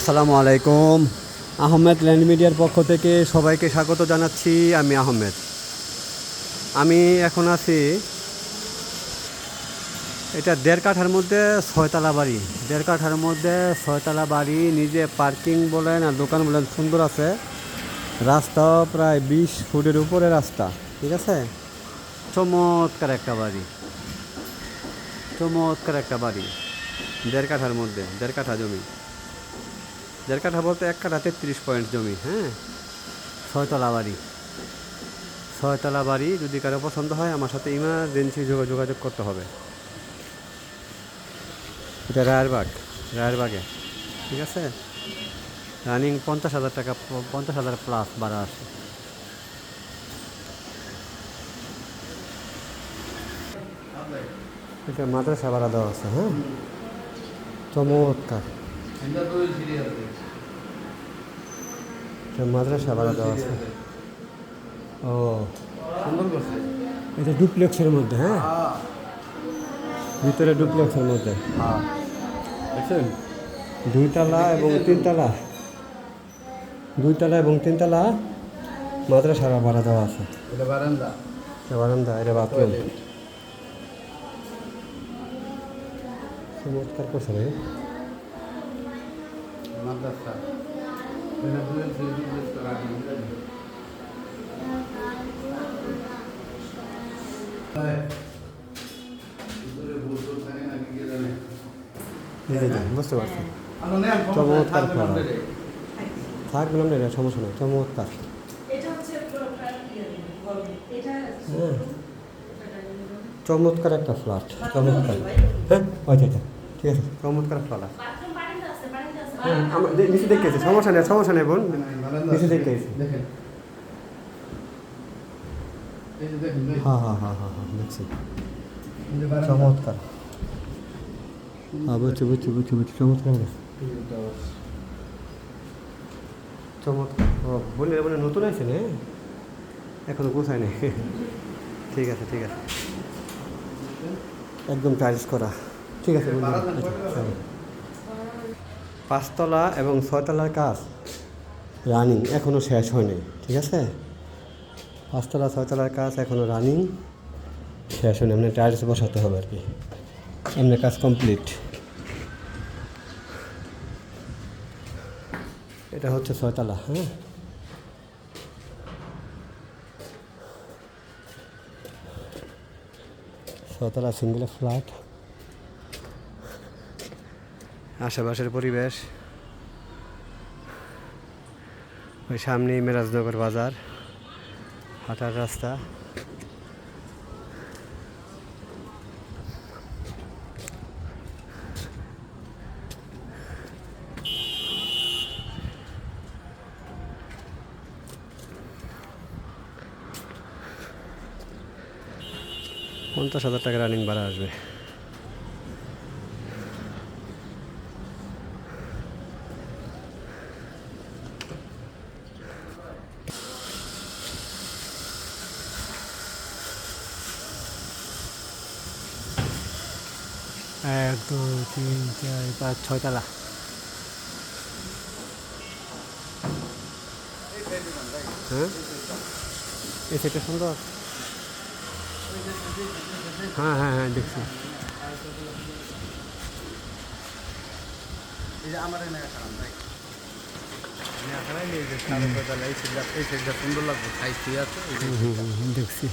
আসসালামু আলাইকুম। আহমেদ ল্যান্ড মিডিয়ার পক্ষ থেকে সবাইকে স্বাগত জানাচ্ছি। আমি আহমেদ। আমি এখন আছি, এটা 1.5 কাঠার মধ্যে 6তলা বাড়ি। 1.5 কাঠার মধ্যে 6তলা বাড়ি, নিজে পার্কিং বলেন আর দোকান বলেন সুন্দর আছে। রাস্তাও প্রায় 20 ফুটের উপরে রাস্তা, ঠিক আছে। চমৎকার একটা বাড়ি, চমৎকার একটা বাড়ি। 1.5 কাঠার মধ্যে 1.5 কাঠা জমি। 1.5 কাঠা বলতে 1 কাঠা 33 পয়েন্ট জমি। হ্যাঁ, 6তলা বাড়ি। 6তলা বাড়ি যদি কারো পছন্দ হয় আমার সাথে ইমার্জেন্সি যোগাযোগ করতে হবে। এটা রায়েরবাগে, ঠিক আছে। রানিং 50,000 টাকা, 50,000 প্লাস ভাড়া আসে। এটা মাদ্রাসা ভাড়া দেওয়া আছে। হ্যাঁ, চমৎকার। মাদ্রাসা ভাড়া দেওয়া আছে। ও, এটা ডুপ্লেক্সের মধ্যে। হ্যাঁ, ভিতরে ডুপ্লেক্সের মধ্যে দেখছেন, 2 তলা এবং 3 তলা, 2 তলা এবং 3 তলা মাদ্রাসা ভাড়া দেওয়া আছে। এটা বারান্দা, এটা বাথরুম। চমৎকার করছে রে মাদ্রাসা। বুঝতে পারছি, চমৎকার ফ্লাট। থাকবে না, এটা সমস্যা নেই, চমৎকার। হ্যাঁ, চমৎকার একটা ফ্ল্যাট, চমৎকার। হ্যাঁ, আচ্ছা, ঠিক আছে, চমৎকার ফ্ল্যাট। হ্যাঁ, আমার নিচে দেখতেছি, সমস্যা নেই বোন, নিচে দেখতেছি। হ্যাঁ, দেখছি, চমৎকার। বুঝছি, চমৎকার চমৎকার। বলে নতুন আছে না, এখনো গোছায় নেই। ঠিক আছে, একদম টাইলস করা। ঠিক আছে, 5 তলা এবং 6 তলার কাজ রানিং, এখনও শেষ হয়নি, ঠিক আছে। 5 তলা 6 তলার কাজ এখনও রানিং, শেষ হয়নি। আপনি টাইলস বসাতে হবে আর কি, এমনি কাজ কমপ্লিট। এটা হচ্ছে 6 তলা। হ্যাঁ, 6 তলা সিঙ্গেল ফ্ল্যাট। আশেপাশের পরিবেশ, ওই সামনেই মেরাজনগর বাজার, হাঁটার রাস্তা। $50,000 টাকা রানিং ভাড়া আসবে। এক, 2, 3, 4, 5, 6 তলা। হ্যাঁ, এই সেটা সুন্দর। হ্যাঁ, দেখছি। সুন্দর লাগবে, দেখছি।